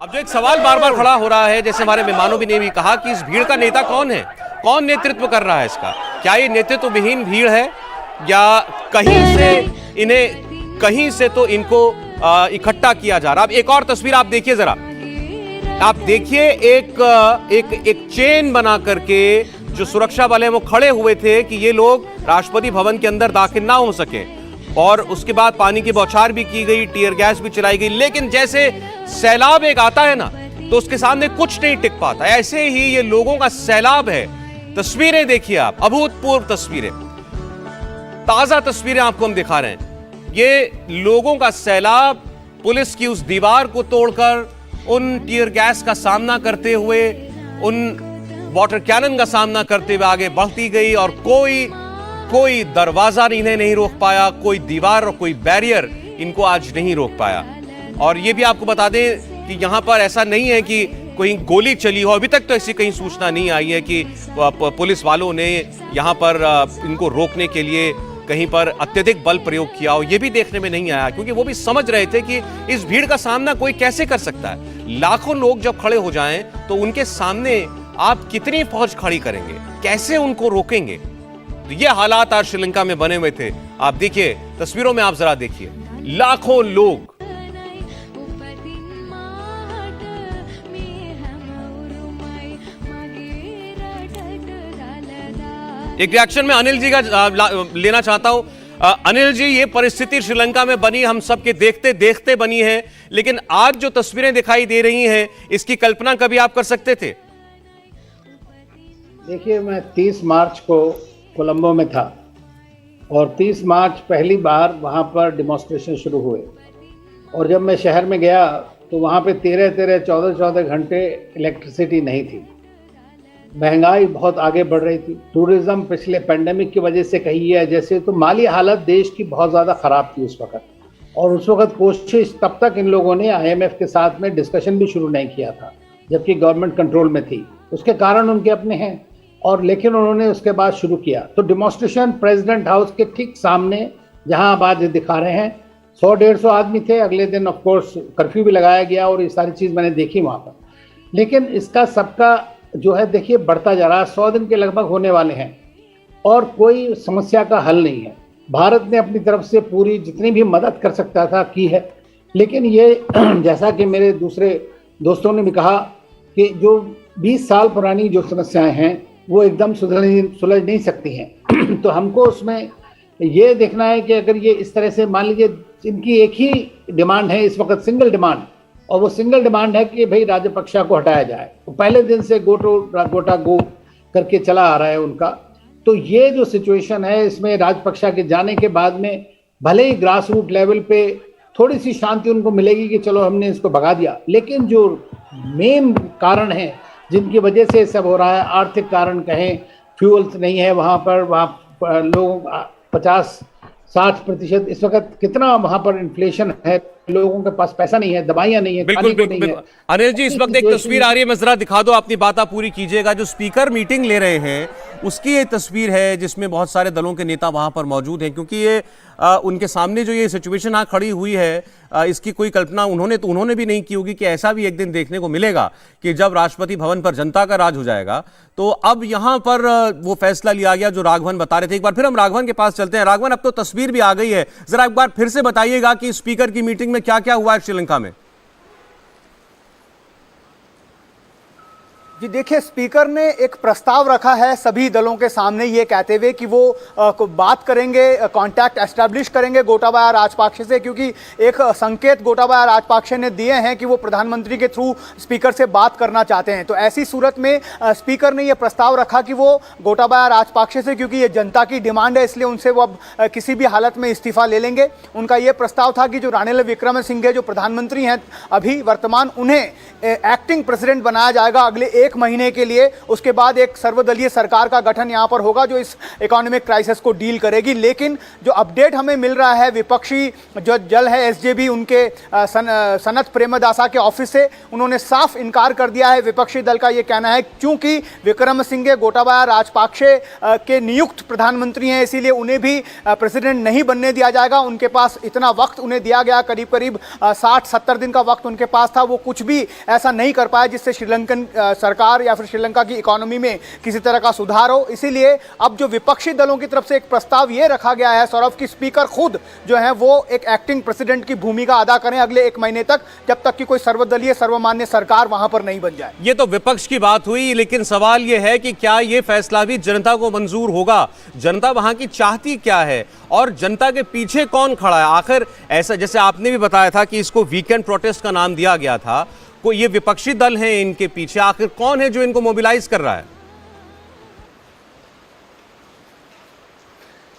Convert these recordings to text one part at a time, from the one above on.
अब जो एक सवाल बार बार खड़ा हो रहा है, जैसे हमारे मेहमानों ने भी कहा कि इस भीड़ का नेता कौन है, कौन नेतृत्व कर रहा है इसका? क्या ये नेतृत्व विहीन भीड़ है या कहीं से तो इनको इकट्ठा किया जा रहा? अब एक और तस्वीर आप देखिए जरा, आप देखिए एक चेन बना करके जो सुरक्षा बल है वो खड़े हुए थे कि ये लोग राष्ट्रपति भवन के अंदर दाखिल ना हो सके, और उसके बाद पानी की बौछार भी की गई, टीयर गैस भी चलाई गई, लेकिन जैसे सैलाब एक आता है ना तो उसके सामने कुछ नहीं टिक पाता। ऐसे ही ये लोगों का सैलाब है। तस्वीरें देखिए आप, अभूतपूर्व तस्वीरें, ताजा तस्वीरें आपको हम दिखा रहे हैं। ये लोगों का सैलाब पुलिस की उस दीवार को तोड़कर, उन टीयर गैस का सामना करते हुए, उन वाटर कैनन का सामना करते हुए आगे बढ़ती गई, और कोई दरवाजा इन्हें नहीं रोक पाया, कोई दीवार और कोई बैरियर इनको आज नहीं रोक पाया। और ये भी आपको बता दें कि यहां पर ऐसा नहीं है कि कोई गोली चली हो, अभी तक तो ऐसी कहीं सूचना नहीं आई है कि पुलिस वालों ने यहां पर इनको रोकने के लिए कहीं पर अत्यधिक बल प्रयोग किया हो, यह भी देखने में नहीं आया, क्योंकि वो भी समझ रहे थे कि इस भीड़ का सामना कोई कैसे कर सकता है। लाखों लोग जब खड़े हो जाएं तो उनके सामने आप कितनी फौज खड़ी करेंगे, कैसे उनको रोकेंगे? तो ये हालात आज श्रीलंका में बने हुए थे। आप देखिए तस्वीरों में, आप जरा देखिए, लाखों लोग। एक रिएक्शन में अनिल जी का लेना चाहता हूं। अनिल जी, ये परिस्थिति श्रीलंका में बनी, हम सबके देखते देखते बनी है, लेकिन आज जो तस्वीरें दिखाई दे रही हैं, इसकी कल्पना कभी आप कर सकते थे? देखिए, मैं 30 मार्च को कोलंबो में था और 30 मार्च पहली बार वहाँ पर डिमॉन्स्ट्रेशन शुरू हुए, और जब मैं शहर में गया तो वहाँ पे 14 घंटे इलेक्ट्रिसिटी नहीं थी। महंगाई बहुत आगे बढ़ रही थी, टूरिज्म पिछले पेंडेमिक की वजह से कही है जैसे, तो माली हालत देश की बहुत ज़्यादा ख़राब थी उस वक़्त। और उस वक़्त कोशिश, तब तक इन लोगों ने IMF के साथ में डिस्कशन भी शुरू नहीं किया था, जबकि गवर्नमेंट कंट्रोल में थी। उसके कारण उनके अपने हैं, और लेकिन उन्होंने उसके बाद शुरू किया। तो डिमॉन्स्ट्रेशन प्रेसिडेंट हाउस के ठीक सामने, जहां आप आज दिखा रहे हैं, 100-150 आदमी थे। अगले दिन ऑफ कोर्स कर्फ्यू भी लगाया गया, और ये सारी चीज़ मैंने देखी वहाँ पर। लेकिन इसका सबका जो है देखिए बढ़ता जा रहा है, 100 दिन के लगभग होने वाले हैं और कोई समस्या का हल नहीं है। भारत ने अपनी तरफ से पूरी जितनी भी मदद कर सकता था की है, लेकिन ये जैसा कि मेरे दूसरे दोस्तों ने भी कहा कि जो 20 साल पुरानी जो समस्याएं हैं वो एकदम सुलझ नहीं सकती हैं। तो हमको उसमें ये देखना है कि अगर ये इस तरह से, मान लीजिए इनकी एक ही डिमांड है इस वक्त, सिंगल डिमांड, और वो सिंगल डिमांड है कि भाई राजपक्षा को हटाया जाए। तो पहले दिन से गोटा गो करके चला आ रहा है उनका। तो ये जो सिचुएशन है, इसमें राजपक्षा के जाने के बाद में भले ही ग्रास रूट लेवल पे थोड़ी सी शांति उनको मिलेगी कि चलो हमने इसको भगा दिया, लेकिन जो मेन कारण है जिनकी वजह से सब हो रहा है, आर्थिक कारण कहें, फ्यूल्स नहीं है वहाँ पर, वहाँ लोग 50-60% इस वक्त कितना वहाँ पर इन्फ्लेशन है, लोगों के पास पैसा नहीं है, दवाइयाँ नहीं है, बिल्कुल बिल्कुल। अनिल जी, इस वक्त एक तस्वीर आ रही है, मैं जरा दिखा दो, अपनी बात आप पूरी कीजिएगा। जो स्पीकर मीटिंग ले रहे हैं उसकी ये तस्वीर है जिसमें बहुत सारे दलों के नेता वहां पर मौजूद हैं, क्योंकि ये उनके सामने जो ये सिचुएशन यहाँ खड़ी हुई है, इसकी कोई कल्पना उन्होंने भी नहीं की होगी कि ऐसा भी एक दिन देखने को मिलेगा कि जब राष्ट्रपति भवन पर जनता का राज हो जाएगा। तो अब यहाँ पर वो फैसला लिया गया जो राघवन बता रहे थे। एक बार फिर हम राघवन के पास चलते हैं। राघवन, अब तो तस्वीर भी आ गई है, जरा एक बार फिर से बताइएगा कि स्पीकर की मीटिंग में क्या क्या हुआ है श्रीलंका में। जी देखिए, स्पीकर ने एक प्रस्ताव रखा है सभी दलों के सामने, ये कहते हुए कि वो बात करेंगे, कांटेक्ट एस्टैब्लिश करेंगे गोटाबाया राजपक्षे से, क्योंकि एक संकेत गोटाबाया राजपक्षे ने दिए हैं कि वो प्रधानमंत्री के थ्रू स्पीकर से बात करना चाहते हैं। तो ऐसी सूरत में स्पीकर ने यह प्रस्ताव रखा कि वो गोटाबाया राजपक्षे से, क्योंकि ये जनता की डिमांड है, इसलिए उनसे वो अब किसी भी हालत में इस्तीफा ले लेंगे। उनका ये प्रस्ताव था कि जो रानिल विक्रमसिंघे जो प्रधानमंत्री हैं अभी वर्तमान, उन्हें एक्टिंग प्रेसिडेंट बनाया जाएगा अगले 1 1 महीने के लिए, उसके बाद एक सर्वदलीय सरकार का गठन यहाँ पर होगा जो इस इकोनॉमिक क्राइसिस को डील करेगी। लेकिन जो अपडेट हमें मिल रहा है विपक्षी जो जल है एसजेबी उनके सनत प्रेमदासा के ऑफिस से, उन्होंने साफ इनकार कर दिया है। विपक्षी दल का ये कहना है क्योंकि विक्रमसिंघे गोटाबाया राजपाक्षे के नियुक्त प्रधानमंत्री हैं, इसीलिए उन्हें भी प्रेसिडेंट नहीं बनने दिया जाएगा। उनके पास इतना वक्त उन्हें दिया गया, करीब करीब 60-70 दिन का वक्त उनके पास था, वो कुछ भी ऐसा नहीं कर पाया जिससे श्रीलंकन सरकार या फिर श्रीलंका की इकोनॉमी में किसी तरह का सुधार हो। इसीलिए अब जो विपक्षी दलों की तरफ से एक प्रस्ताव ये रखा गया है सौरभ की स्पीकर खुद जो है वो एक एक्टिंग प्रेसिडेंट की भूमिका अदा करें अगले 1 महीने तक, जब तक कि कोई सर्वदलीय सर्वमान्य सरकार वहां पर नहीं बन जाए। ये तो विपक्ष की बात हुई, लेकिन सवाल यह है कि क्या यह फैसला भी जनता को मंजूर होगा? जनता वहां की चाहती क्या है और जनता के पीछे कौन खड़ा है? आखिर ऐसा जैसे आपने भी बताया था कि इसको वीकेंड प्रोटेस्ट का नाम दिया गया था, कोई ये विपक्षी दल हैं इनके पीछे, आखिर कौन है जो इनको मोबिलाइज कर रहा है?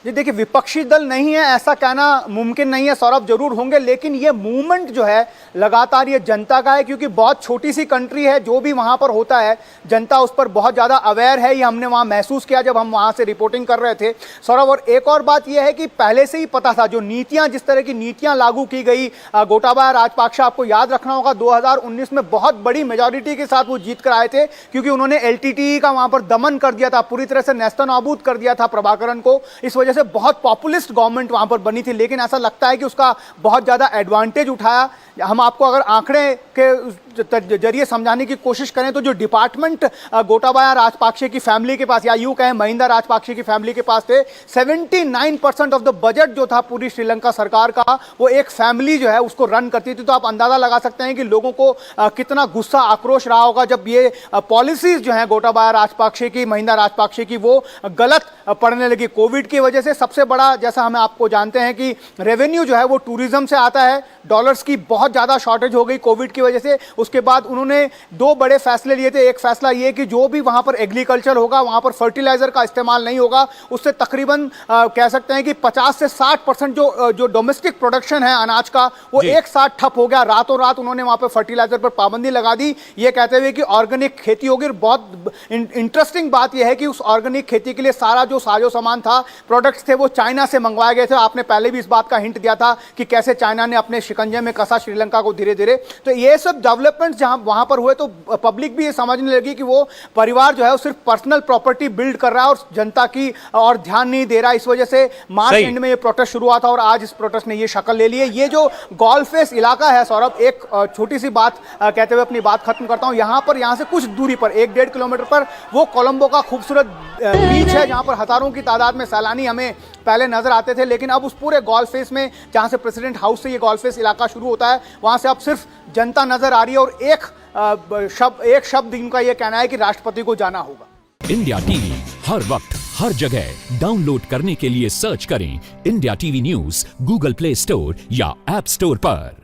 ये देखिए विपक्षी दल नहीं है ऐसा कहना मुमकिन नहीं है सौरभ, जरूर होंगे, लेकिन ये मूवमेंट जो है लगातार ये जनता का है, क्योंकि बहुत छोटी सी कंट्री है, जो भी वहाँ पर होता है जनता उस पर बहुत ज़्यादा अवेयर है। ये हमने वहाँ महसूस किया जब हम वहाँ से रिपोर्टिंग कर रहे थे सौरभ। और एक और बात यह है कि पहले से ही पता था जो नीतियाँ, जिस तरह की नीतियाँ लागू की गई, गोटाबाया राजपाक्षे आपको याद रखना होगा 2019 में बहुत बड़ी मेजॉरिटी के साथ वो जीत कर आए थे, क्योंकि उन्होंने LTTE का वहाँ पर दमन कर दिया था, पूरी तरह से नेस्तनाबूद कर दिया था प्रभाकरन को। इस वजह से बहुत पॉपुलिस्ट गवर्नमेंट वहां पर बनी थी, लेकिन ऐसा लगता है कि उसका बहुत ज्यादा एडवांटेज उठाया। हम आपको अगर आंकड़े के जरिए समझाने की कोशिश करें तो जो डिपार्टमेंट गोटाबाया राजपाक्षे की फैमिली के पास, या यूं कहें महिंदा राजपाक्षे की फैमिली के पास थे, 79% ऑफ द बजट जो था पूरी श्रीलंका सरकार का, वो एक फैमिली जो है उसको रन करती थी। तो आप अंदाजा लगा सकते हैं कि लोगों को कितना गुस्सा आक्रोश रहा होगा जब ये पॉलिसीज जो है गोटाबाया राजपाक्षे की, महिंदा राजपाक्षे की, वो गलत पड़ने लगी। कोविड की वजह से सबसे बड़ा, जैसा हमें आपको जानते हैं कि रेवेन्यू जो है वो टूरिज्म से आता है, डॉलर्स की बहुत ज़्यादा शॉर्टेज हो गई कोविड की वजह से। उसके बाद उन्होंने 2 बड़े फैसले लिए थे। एक फैसला ये कि जो भी वहाँ पर एग्रीकल्चर होगा वहाँ पर फर्टिलाइजर का इस्तेमाल नहीं होगा, उससे तकरीबन कह सकते हैं कि 50 से 60% जो डोमेस्टिक प्रोडक्शन है अनाज का, वो एक साथ ठप हो गया। रातों रात उन्होंने वहाँ पर फर्टिलाइजर पर पाबंदी लगा दी, ये कहते हुए कि ऑर्गेनिक खेती होगी। बहुत इंटरेस्टिंग बात यह है कि उस ऑर्गेनिक खेती के लिए सारा जो साजो सामान था, प्रोडक्ट्स थे, वो चाइना से मंगवाए गए थे। आपने पहले भी इस बात का हिंट दिया था कि कैसे चाइना ने अपने शिकंजे में कसा श्रीलंका को धीरे धीरे। तो ये सब डेवलपमेंट्स जहां वहां पर हुए तो पब्लिक भी ये समझने लगी कि वो परिवार जो है वो सिर्फ पर्सनल प्रॉपर्टी बिल्ड कर रहा है और जनता की और ध्यान नहीं दे रहा। इस वजह से मार्च एंड में ये प्रोटेस्ट शुरू हुआ था और आज इस प्रोटेस्ट ने ये शक्ल ले ली है। ये जो गोल्फ फेस इलाका है सौरभ, एक छोटी सी बात कहते हुए अपनी बात खत्म करता हूं। यहां से कुछ दूरी पर 1-1.5 किलोमीटर पर वो कोलंबो का खूबसूरत बीच है, जहां पर हजारों की तादाद में सैलानी हमें पहले नजर आते थे, लेकिन अब उस पूरे गोल्फ फेस में, जहां से प्रेसिडेंट हाउस से ये गोल्फ फेस इलाका शुरू होता है, वहां से अब सिर्फ जनता नजर आ रही है। और एक शब्द इनका यह कहना है कि राष्ट्रपति को जाना होगा। इंडिया टीवी हर वक्त हर जगह डाउनलोड करने के लिए सर्च करें India TV news Google play store या ऐप स्टोर पर।